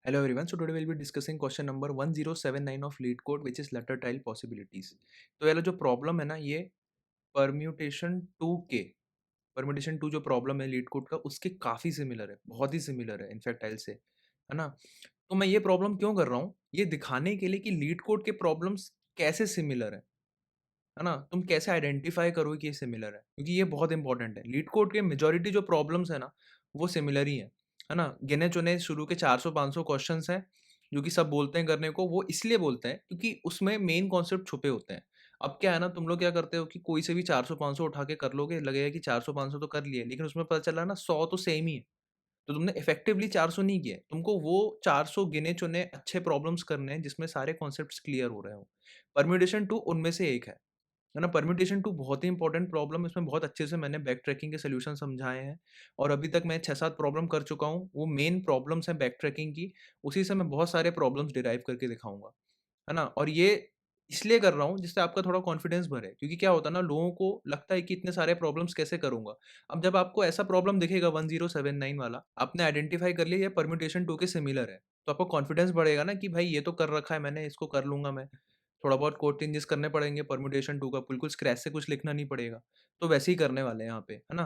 Hello everyone. So today we'll be discussing question number 1079 of lead code which is letter tile possibilities. तो ये जो problem है ना ये परम्यूटेशन 2 के परम्यूटेशन 2 जो प्रॉब्लम है लीड कोड का उसके काफ़ी सिमिलर है, बहुत ही सिमिलर है इनफैक्ट टाइल से, है ना? तो मैं ये प्रॉब्लम क्यों कर रहा हूँ? ये दिखाने के लिए कि लीड कोड के प्रॉब्लम्स कैसे सिमिलर है ना? तुम कैसे आइडेंटिफ़ाई करोगे कि ये सिमिलर है? क्योंकि ये बहुत इंपॉर्टेंट है। लीड कोड के मेजॉरिटी जो प्रॉब्लम्स है ना, वो सिमिलर ही है ना? गिने-चुने शुरू के 400-500 क्वेश्चन्स हैं, जो कि सब बोलते हैं करने को, वो इसलिए बोलते हैं क्योंकि उसमें मेन कॉन्सेप्ट छुपे होते हैं। अब क्या है ना, तुम लोग क्या करते हो कि कोई से भी 400-500 उठा के कर लोगे, लगेगा कि 400-500 तो कर लिए, लेकिन उसमें पता चला ना 100 तो सेम ही है। तो तुमने इफेक्टिवली 400 नहीं किए, तुमको वो 400 गिने-चुने अच्छे प्रॉब्लम्स करने हैं, जिसमें सारे कॉन्सेप्ट्स क्लियर हो रहे हों। परम्यूटेशन 2 उनमें से एक है ना? परम्यूटेशन 2 बहुत ही इंपॉर्टेंट प्रॉब्लम है, इसमें बहुत अच्छे से मैंने बैक ट्रैकिंग के सॉल्यूशन समझाए हैं और अभी तक मैं 6-7 प्रॉब्लम कर चुका हूँ। वो मेन प्रॉब्लम्स हैं बैक ट्रैकिंग की, उसी से मैं बहुत सारे प्रॉब्लम्स डिराइव करके दिखाऊँगा, है ना? और ये इसलिए कर रहा हूँ जिससे आपका थोड़ा कॉन्फिडेंस बढ़े, क्योंकि क्या होता है ना लोगों को लगता है कि इतने सारे प्रॉब्लम्स कैसे करूँगा? अब जब आपको ऐसा प्रॉब्लम दिखेगा 1079 वाला, आपने आइडेंटिफाई कर लिया ये परम्यूटेशन 2 के सिमिलर है, तो आपको कॉन्फिडेंस बढ़ेगा ना कि भाई ये तो कर रखा है मैंने, इसको कर लूँगा मैं। थोड़ा बहुत कोड चेंजेस करने पड़ेंगे परम्यूटेशन 2 का, बिल्कुल स्क्रैच से कुछ लिखना नहीं पड़ेगा। तो वैसे ही करने वाले हैं यहाँ पे, है ना?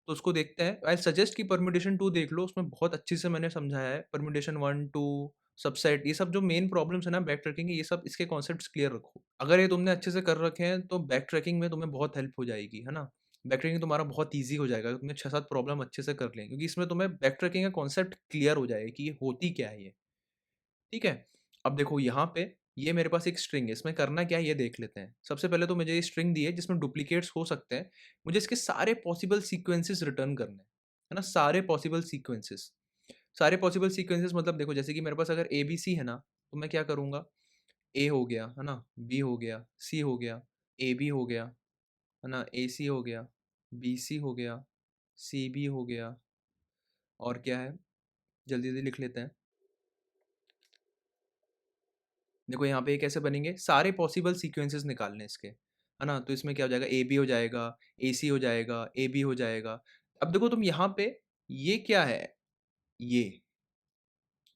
तो उसको देखते हैं। आई सजेस्ट कि परम्यूटेशन 2 देख लो, उसमें बहुत अच्छे से मैंने समझाया है। परम्यूटेशन 1, 2, सबसेट, ये सब जो मेन प्रॉब्लम्स है ना बैक ट्रैकिंग के, ये सब इसके कॉन्सेप्ट्स क्लियर रखो। अगर ये तुमने अच्छे से कर रखे हैं, तो बैक ट्रैकिंग में तुम्हें बहुत हेल्प हो जाएगी, है ना? बैक ट्रैकिंग तुम्हारा बहुत ईज़ी हो जाएगा, तुमने 6-7 प्रॉब्लम अच्छे से कर लें, क्योंकि इसमें तुम्हें बैक ट्रैकिंग का कॉन्सेप्ट क्लियर हो जाएगा कि ये होती क्या है ये। ठीक है? अब देखो यहाँ पे ये मेरे पास एक स्ट्रिंग है, इसमें करना क्या है ये देख लेते हैं। सबसे पहले तो मुझे ये स्ट्रिंग दी है जिसमें डुप्लिकेट्स हो सकते हैं। मुझे इसके सारे पॉसिबल सीक्वेंसेस रिटर्न करने हैं, है ना? सारे पॉसिबल सीक्वेंसेस। सारे पॉसिबल सीक्वेंसेस मतलब देखो जैसे कि मेरे पास अगर एबीसी है ना, तो मैं क्या करूँगा? ए हो गया, है ना? बी हो गया, सी हो गया, एबी हो गया, है ना? एसी हो गया, बीसी हो गया, सीबी हो गया और क्या है? जल्दी-जल्दी लिख लेते हैं। देखो यहाँ पे ये कैसे बनेंगे, सारे पॉसिबल सीक्वेंसेस निकालने इसके, है ना? तो इसमें क्या हो जाएगा, ए बी हो जाएगा, ए सी हो जाएगा, ए बी हो जाएगा। अब देखो तुम यहाँ पे ये क्या है, ये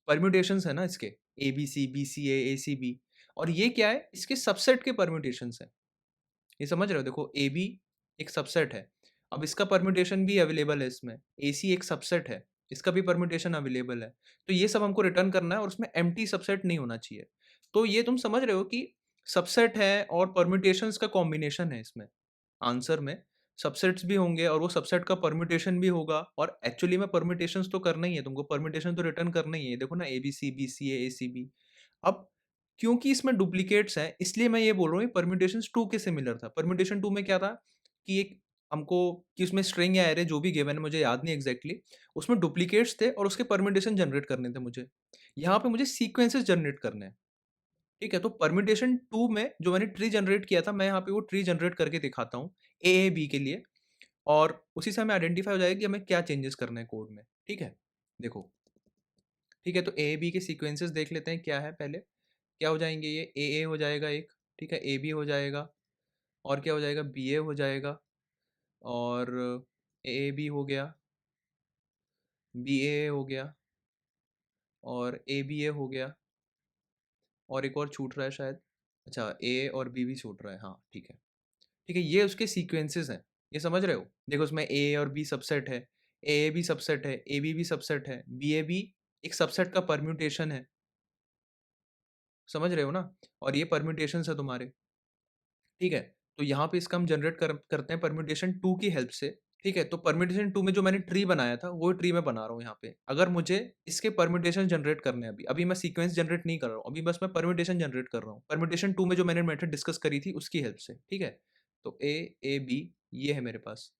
परम्यूटेशंस है ना इसके, A B C, B C A, C B, और ये क्या है, इसके सबसेट के परम्यूटेशंस हैं। ये समझ रहे हो? देखो ए बी एक सबसेट है, अब इसका परम्यूटेशन भी अवेलेबल है इसमें, ए सी एक सबसेट है, इसका भी परम्यूटेशन अवेलेबल है। तो ये सब हमको रिटर्न करना है और उसमें एम्प्टी सबसेट नहीं होना चाहिए। तो ये तुम समझ रहे हो कि सबसेट है और परम्यूटेशंस का कॉम्बिनेशन है इसमें, आंसर में सबसेट्स भी होंगे और वो सबसेट का परम्यूटेशन भी होगा, और एक्चुअली में परम्यूटेशंस तो करना ही है तुमको, परम्यूटेशन तो रिटर्न करना ही है। देखो ना A B C, B C A, C B. अब क्योंकि इसमें डुप्लीकेट्स हैं, इसलिए मैं ये बोल रहा हूँ, ये परम्यूटेशंस 2 के सिमिलर था। परम्यूटेशन 2 में क्या था कि एक हमको कि उसमें स्ट्रिंग या एरे जो भी गिवन है, मुझे याद नहीं एग्ज़ैक्टली, उसमें डुप्लीकेट्स थे और उसके परम्यूटेशन जनरेट करने थे मुझे। यहाँ पे मुझे सीक्वेंसेस जनरेट करने हैं, ठीक है? तो परम्यूटेशन 2 में जो मैंने ट्री जनरेट किया था, मैं यहाँ पे वो ट्री जनरेट करके दिखाता हूँ, ए, बी के लिए, और उसी से हमें आइडेंटिफ़ाई हो जाएगा कि हमें क्या चेंजेस करने हैं कोड में, ठीक है? देखो, ठीक है? तो ए, बी के सीक्वेंसेस देख लेते हैं क्या है पहले। क्या हो जाएँगे ये? ए हो जाएगा एक, ठीक है? ए बी हो जाएगा और क्या हो जाएगा? बी ए हो जाएगा और ए बी हो गया, बी ए हो गया और ए बी ए हो गया, और एक और छूट रहा है शायद। अच्छा, ए और बी भी छूट रहा है, हाँ, ठीक है। ठीक है, ये उसके सीक्वेंसेस हैं, ये समझ रहे हो? देखो उसमें ए और बी सबसेट है, ए भी सबसेट है, ए बी भी सबसेट है, बी ए भी एक सबसेट का परम्यूटेशन है, समझ रहे हो ना? और ये परम्यूटेशंस है तुम्हारे। ठीक है? तो यहाँ पे इसका हम जनरेट करते हैं परम्यूटेशन 2 की हेल्प से, ठीक है? तो परम्यूटेशन 2 में जो मैंने ट्री बनाया था, वो ट्री मैं बना रहा हूँ यहाँ पे। अगर मुझे इसके परम्यूटेशन जनरेट करने हैं अभी मैं सीक्वेंस जनरेट नहीं कर रहा हूँ, अभी बस मैं परम्यूटेशन जनरेट कर रहा हूँ। परम्यूटेशन 2 में जो मैंने मेथड डिस्कस करी थी, उसकी हेल्प से, ठीक है? तो ए, बी ये है मेरे पास।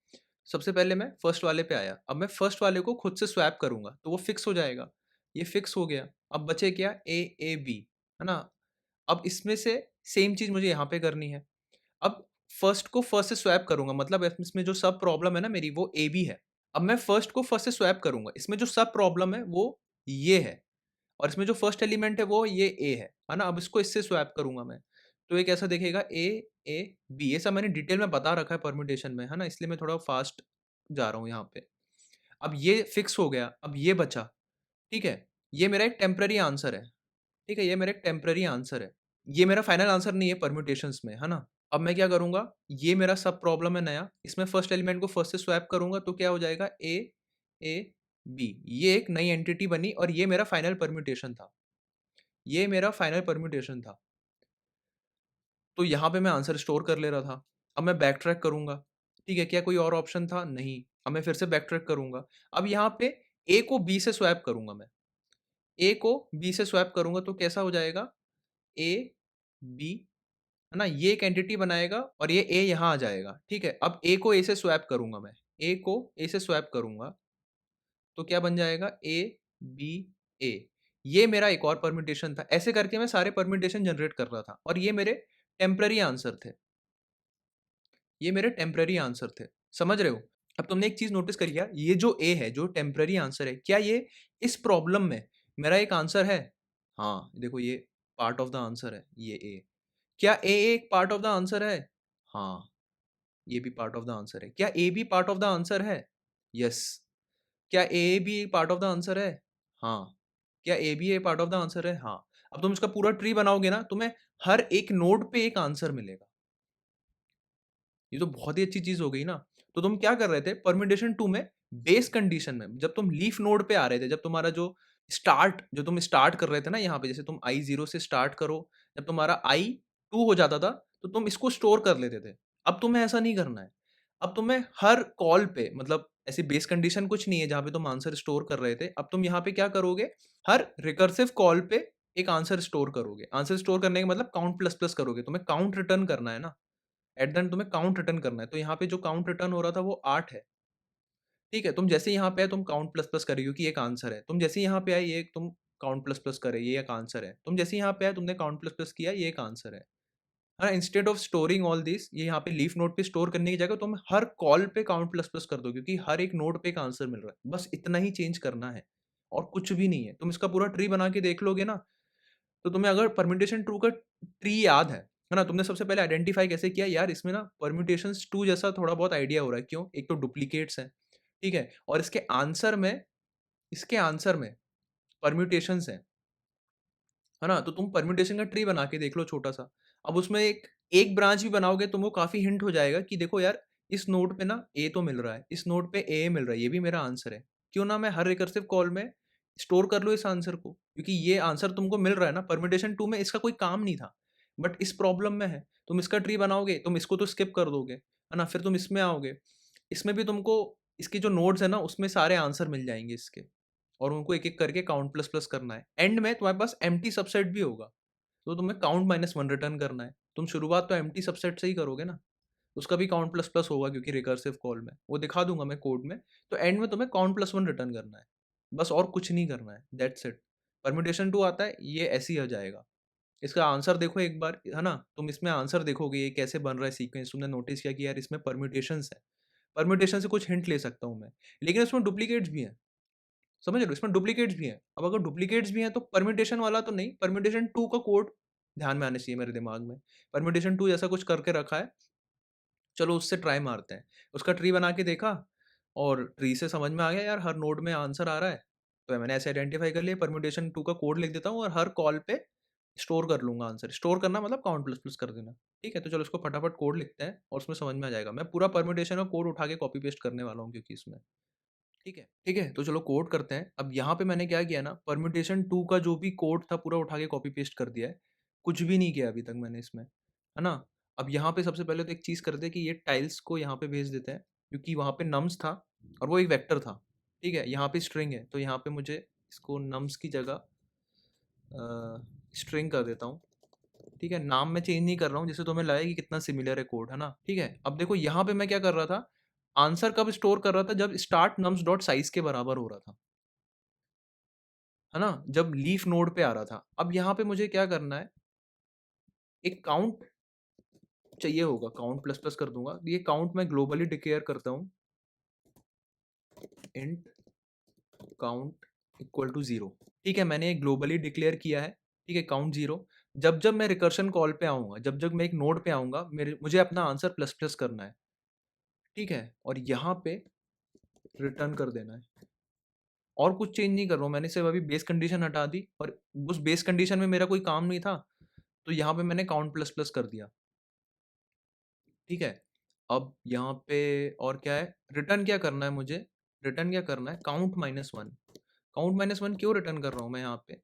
सबसे पहले मैं फर्स्ट वाले पे आया, अब मैं फर्स्ट वाले को खुद से स्वैप करूँगा, तो वो फिक्स हो जाएगा। ये फिक्स हो गया, अब बचे क्या? ए, बी, है ना? अब इसमें से सेम चीज़ मुझे यहाँ पे करनी है। अब फर्स्ट को फर्स्ट से स्वैप करूँगा, मतलब इसमें जो सब प्रॉब्लम है ना मेरी, वो ए बी है। अब मैं फर्स्ट को फर्स्ट से स्वैप करूँगा, इसमें जो सब प्रॉब्लम है वो ये है, और इसमें जो फर्स्ट एलिमेंट है वो ये ए है ना? अब इसको इससे स्वैप करूँगा मैं, तो ये कैसा दिखेगा? बी, ये सब मैंने डिटेल में बता रखा है परम्यूटेशन में, है ना? इसलिए मैं थोड़ा फास्ट जा रहा हूँ यहाँ पे। अब ये फिक्स हो गया, अब ये बचा, ठीक है? ये मेरा एक टेम्परेरी आंसर है, ठीक है? ये मेरा एक टेम्परेरी आंसर है। ये मेरा फाइनल आंसर नहीं है परम्यूटेशंस में, है ना? अब मैं क्या करूँगा, ये मेरा सब प्रॉब्लम है नया, इसमें फर्स्ट एलिमेंट को फर्स्ट से स्वैप करूँगा तो क्या हो जाएगा ए, बी। ये एक नई एंटिटी बनी और ये मेरा फाइनल परम्यूटेशन था। ये मेरा फाइनल परम्यूटेशन था। तो यहाँ पे मैं आंसर स्टोर कर ले रहा था। अब मैं बैक ट्रैक करूँगा, ठीक है? क्या कोई और ऑप्शन था? नहीं। अब मैं फिर से बैक ट्रैक करूँगा। अब यहाँ पे ए को बी से स्वैप करूँगा मैं। ए को बी से स्वैप करूँगा तो कैसा हो जाएगा? ए, बी, है ना? ये एक एंटिटी बनाएगा और ये ए यहाँ आ जाएगा, ठीक है? अब ए को ए से स्वैप करूँगा मैं। ए को ए से स्वैप करूँगा तो क्या बन जाएगा? ए, बी, ए। ये मेरा एक और परम्यूटेशन था। ऐसे करके मैं सारे परम्यूटेशन जनरेट कर रहा था और ये मेरे टेम्परेरी आंसर थे। ये मेरे टेम्परेरी आंसर थे। समझ रहे हो? अब तुमने एक चीज़ नोटिस करी यार, ये जो ए है, जो टेम्परेरी आंसर है, क्या ये इस प्रॉब्लम में मेरा एक आंसर है? हाँ, देखो ये पार्ट ऑफ द आंसर है, ये ए। क्या ए एक पार्ट ऑफ द आंसर है? हाँ, ये भी पार्ट ऑफ द आंसर है। क्या ए भी पार्ट ऑफ द आंसर है? यस। क्या ए भी पार्ट ऑफ द आंसर है? हाँ। क्या ए भी ए पार्ट ऑफ द आंसर है? हाँ। अब तुम इसका पूरा ट्री बनाओगे ना, तुम्हें हर एक नोड पे एक आंसर मिलेगा। ये तो बहुत ही अच्छी चीज़ हो गई ना। तो तुम क्या कर रहे थे परम्यूटेशन 2 में बेस कंडीशन में जब तुम लीफ नोड पे आ रहे थे, जब तुम्हारा जो तुम स्टार्ट कर रहे थे ना यहाँ पे जैसे तुम i0 से स्टार्ट करो, जब तुम्हारा i2 हो जाता था, तो तुम इसको स्टोर कर लेते थे। अब तुम्हें ऐसा नहीं करना है। अब तुम्हें हर कॉल पे मतलब ऐसी बेस कंडीशन कुछ नहीं है जहाँ पे तुम आंसर स्टोर कर रहे थे। अब तुम यहाँ पे क्या करोगे, हर रिकर्सिव कॉल पे एक आंसर स्टोर करोगे। आंसर स्टोर करने का मतलब काउंट प्लस प्लस करोगे। तुम्हें काउंट रिटर्न करना है ना। एट द एंड तुम्हें काउंट रिटर्न करना है, तो यहाँ पे जो काउंट रिटर्न हो रहा था वो 8 है, ठीक है? तुम जैसे ही यहाँ पे आए तुम काउंट प्लस प्लस करे क्योंकि एक आंसर है। तुम जैसे ही यहाँ पे आए ये तुम काउंट प्लस प्लस करे, ये एक आंसर है। तुम जैसे ही यहाँ पे आए तुमने काउंट प्लस प्लस किया, ये एक आंसर है। हाँ, instead of storing all this ये यहाँ पे लीफ नोड पे स्टोर करने की जगह तुम हर कॉल पे काउंट प्लस प्लस कर दो क्योंकि हर एक नोड पे एक आंसर मिल रहा है। बस इतना ही चेंज करना है और कुछ भी नहीं है। तुम इसका पूरा ट्री बना के देख लोगे ना, तो तुम्हें अगर परम्यूटेशन 2 का ट्री याद है ना? तुमने सबसे पहले आइडेंटिफ़ाई कैसे किया यार इसमें ना परम्यूटेशंस 2 जैसा थोड़ा बहुत आइडिया हो रहा है, क्यों? एक तो डुप्लीकेट्स हैं, ठीक है? और इसके आंसर में परम्यूटेशंस हैं, है ना? तो तुम परम्यूटेशन का ट्री बना के देख लो छोटा-सा। अब उसमें एक ब्रांच भी बनाओगे तो वो काफ़ी हिंट हो जाएगा कि देखो यार इस नोड पे ना ए तो मिल रहा है, इस नोड पे ए मिल रहा है, ये भी मेरा आंसर है। क्यों ना मैं हर रिकर्सिव कॉल में स्टोर कर लूँ इस आंसर को, क्योंकि ये आंसर तुमको मिल रहा है ना, परम्यूटेशन 2 में इसका कोई काम नहीं था, बट इस प्रॉब्लम में है। तुम इसका ट्री बनाओगे, तुम इसको तो स्किप कर दोगे, है ना? फिर तुम इसमें आओगे, इसमें भी तुमको इसके जो नोड्स हैं ना, उसमें सारे आंसर मिल जाएँगे इसके। और उनको एक-एक करके काउंट प्लस प्लस करना है। एंड में तुम्हारे पास एम्प्टी सबसेट भी होगा, तो तुम्हें काउंट माइनस 1 रिटर्न करना है। तुम शुरुआत तो एम्प्टी सबसेट से ही करोगे ना, उसका भी काउंट प्लस प्लस होगा क्योंकि रिकर्सिव कॉल में, वो दिखा दूँगा मैं कोड में। तो एंड में तुम्हें काउंट प्लस 1 रिटर्न करना है, बस और कुछ नहीं करना है, दैट्स इट। परम्यूटेशन 2 आता है, ये ऐसे ही आ जाएगा। इसका आंसर देखो एक बार, है ना? तुम इसमें आंसर देखोगे ये कैसे बन रहा है सीक्वेंस, तुमने नोटिस किया कि यार इसमें परम्यूटेशंस है। परम्यूटेशन से कुछ हिंट ले सकता हूँ मैं, लेकिन इसमें डुप्लीकेट्स भी हैं। समझ रहे हो? इसमें डुप्लीकेट्स भी हैं। अब अगर डुप्लीकेट्स भी हैं तो परम्यूटेशन वाला तो नहीं, परम्यूटेशन 2 का कोड ध्यान में आना चाहिए मेरे दिमाग में। परम्यूटेशन 2 जैसा कुछ करके रखा है, चलो उससे ट्राई मारते हैं। उसका ट्री बना के देखा और ट्री से समझ में आ गया यार हर नोड में आंसर आ रहा है, तो मैंने ऐसे आइडेंटिफ़ाई कर लिया परम्यूटेशन 2 का कोड लिख देता हूँ और हर कॉल पे स्टोर कर लूँगा आंसर। स्टोर करना मतलब काउंट प्लस प्लस कर देना। ठीक है? तो चलो इसको फटाफट कोड लिखते हैं और उसमें समझ में आ जाएगा। मैं पूरा परम्यूटेशन का कोड उठा के कॉपी पेस्ट करने वाला हूँ क्योंकि इसमें ठीक है, ठीक है? तो चलो कोड करते हैं। अब यहाँ पे मैंने क्या किया ना, परम्यूटेशन 2 का जो भी कोड था पूरा उठा के कॉपी पेस्ट कर दिया है। कुछ भी नहीं किया अभी तक मैंने इसमें, है ना? अब यहाँ पे सबसे पहले तो एक चीज़ करते हैं कि ये टाइल्स को यहाँ पे भेज देते हैं, क्योंकि वहाँ पे नम्स था और वो एक वेक्टर था, ठीक है? यहाँ पे स्ट्रिंग है, तो यहाँ पे मुझे इसको नम्स की जगह स्ट्रिंग कर देता हूँ, ठीक है? नाम मैं चेंज नहीं कर रहा हूँ, जिससे तुम्हें लगे कि कितना सिमिलर है कोड, है ना? ठीक है? अब देखो यहाँ पे मैं क्या कर रहा था, आंसर कब स्टोर कर रहा था, जब स्टार्ट नम्स डॉट साइज़ के बराबर हो रहा था, है ना? जब लीफ नोड पे आ रहा था। अब यहाँ पे मुझे क्या करना है, एक काउंट चाहिए होगा, काउंट प्लस प्लस कर दूँगा। ये काउंट मैं ग्लोबली डिक्लेयर करता हूँ, इंट काउंट इक्वल टू 0। ठीक है, मैंने ग्लोबली डिक्लेयर किया है, ठीक है, काउंट 0। जब-जब मैं रिकर्शन कॉल पे आऊँगा, जब-जब मैं एक नोड पे आऊँगा, मेरे मुझे अपना आंसर प्लस प्लस करना है, ठीक है? और यहाँ पे रिटर्न कर देना है। और कुछ चेंज नहीं कर रहा हूँ, मैंने सिर्फ़ अभी बेस कंडीशन हटा दी और उस बेस कंडीशन में मेरा कोई काम नहीं था, तो यहाँ पे मैंने काउंट प्लस प्लस कर दिया, ठीक है? अब यहाँ पे और क्या है, रिटर्न क्या करना है मुझे? रिटर्न क्या करना है? Count minus 1। काउंट माइनस 1 क्यों रिटर्न कर रहा हूँ मैं यहाँ पे?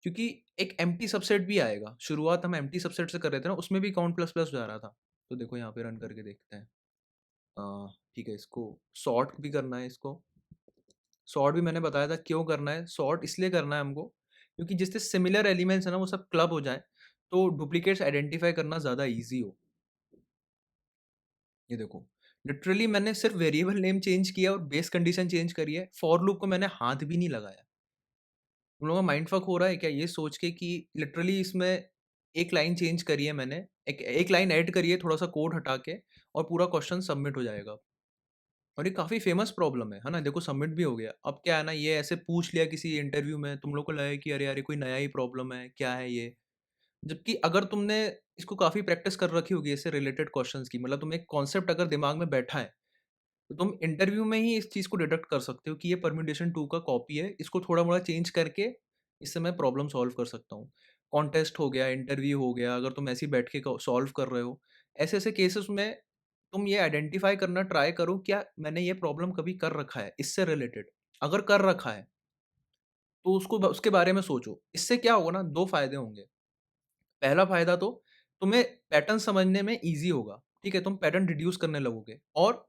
क्योंकि एक एम्प्टी सबसेट भी आएगा। शुरुआत हम एम्प्टी सबसेट से कर रहे थे ना, उसमें भी काउंट प्लस प्लस जा रहा था। तो देखो यहाँ पे रन करके देखते हैं। ठीक है, इसको सॉर्ट भी करना है इसको। सॉर्ट भी मैंने बताया था क्यों करना है, सॉर्ट इसलिए करना है हमको क्योंकि जिससे सिमिलर एलिमेंट्स है ना वो सब क्लब हो जाएँ, तो डुप्लीकेट्स आइडेंटिफ़ाई करना ज़्यादा ईज़ी हो। ये देखो, लिटरली मैंने सिर्फ वेरिएबल नेम चेंज किया और बेस कंडीशन चेंज करी है, फॉर लूप को मैंने हाथ भी नहीं लगाया। तुम लोगों का माइंड फक हो रहा है क्या ये सोच के कि लिटरली इसमें एक लाइन चेंज करी है मैंने, एक एक लाइन ऐड करी है थोड़ा-सा कोड हटा के और पूरा क्वेश्चन सबमिट हो जाएगा। और ये काफ़ी फेमस प्रॉब्लम है ना? देखो सबमिट भी हो गया। अब क्या है ना ये ऐसे पूछ लिया किसी इंटरव्यू में, तुम लोग को लगा कि अरे यार ये कोई नया ही प्रॉब्लम है, क्या है ये? जबकि अगर तुमने इसको काफ़ी प्रैक्टिस कर रखी होगी इससे रिलेटेड क्वेश्चंस की, मतलब तुम्हें एक कॉन्सेप्ट अगर दिमाग में बैठा है, तो तुम इंटरव्यू में ही इस चीज़ को डिडक्ट कर सकते हो कि ये परम्यूटेशन 2 का कॉपी है, इसको थोड़ा-मोड़ा चेंज करके इससे मैं प्रॉब्लम सॉल्व कर सकता हूँ। कॉन्टेस्ट हो गया, इंटरव्यू हो गया, अगर तुम ऐसे ही बैठ के क सॉल्व कर रहे हो, ऐसे-ऐसे केसेस में तुम ये आइडेंटिफ़ाई करना ट्राई करो क्या मैंने ये प्रॉब्लम कभी कर रखा है इससे रिलेटेड। अगर कर रखा है, तो उसके बारे में सोचो। इससे क्या होगा ना 2 फ़ायदे होंगे। पहला फ़ायदा तो तुम्हें पैटर्न समझने में ईज़ी होगा, ठीक है? तुम पैटर्न डिड्यूस करने लगोगे और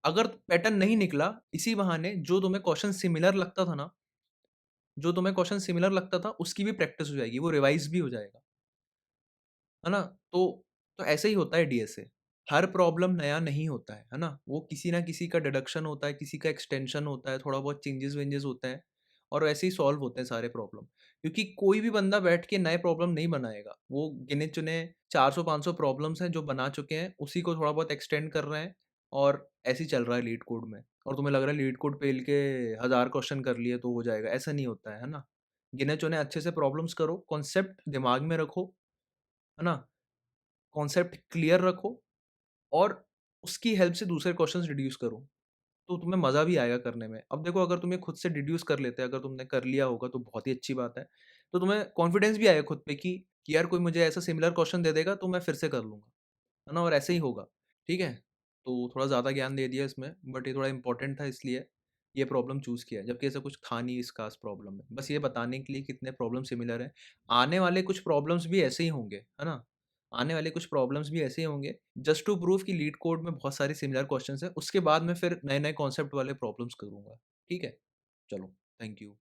अगर पैटर्न नहीं निकला, इसी बहाने जो तुम्हें क्वेश्चन सिमिलर लगता था, उसकी भी प्रैक्टिस हो जाएगी, वो रिवाइज़ भी हो जाएगा, है ना? तो ऐसे ही होता है डीएसए। हर प्रॉब्लम नया नहीं होता है ना? वो किसी न किसी का डिडक्शन होता है, किसी का एक्सटेंशन होता है, थोड़ा बहुत चेंजेज़-वेंजेज़ होते हैं और वैसे ही सॉल्व होते हैं सारे प्रॉब्लम। क्योंकि कोई भी बंदा बैठ के नए प्रॉब्लम नहीं बनाएगा। वो गिने-चुने 400-500 प्रॉब्लम्स हैं जो बना चुके हैं, उसी को थोड़ा बहुत एक्सटेंड कर रहे हैं और ऐसे ही चल रहा है लीड कोड में। और तुम्हें लग रहा है लीड कोड पेल के 1000 क्वेश्चन कर लिए तो हो जाएगा, ऐसा नहीं होता है ना? गिने-चुने अच्छे से प्रॉब्लम्स करो, कॉन्सेप्ट दिमाग में रखो, है ना? कॉन्सेप्ट क्लियर रखो और उसकी हेल्प से दूसरे क्वेश्चंस डिड्यूस करो, तो तुम्हें मज़ा भी आएगा करने में। अब देखो अगर तुम ये खुद से डिड्यूस कर लेते, अगर तुमने कर लिया होगा तो बहुत ही अच्छी बात है। तो तुम्हें कॉन्फिडेंस भी आएगा खुद पे कि यार कोई मुझे ऐसा सिमिलर क्वेश्चन दे देगा तो मैं फिर से कर लूँगा, है ना? और ऐसे ही होगा, ठीक है? तो थोड़ा ज़्यादा ज्ञान दे दिया इसमें, बट ये थोड़ा इम्पोर्टेंट था इसलिए ये प्रॉब्लम चूज़ किया है, जबकि ऐसा कुछ था नहीं इस खास प्रॉब्लम में। बस ये बताने के लिए कितने प्रॉब्लम सिमिलर हैं। आने वाले कुछ प्रॉब्लम्स भी ऐसे ही होंगे, है ना? आने वाले कुछ प्रॉब्लम्स भी ऐसे ही होंगे, जस्ट टू प्रूव कि लीड कोड में बहुत सारे सिमिलर क्वेश्चन्स हैं, उसके बाद मैं फिर नए-नए कॉन्सेप्ट वाले प्रॉब्लम्स करूँगा, ठीक है? चलो, थैंक यू।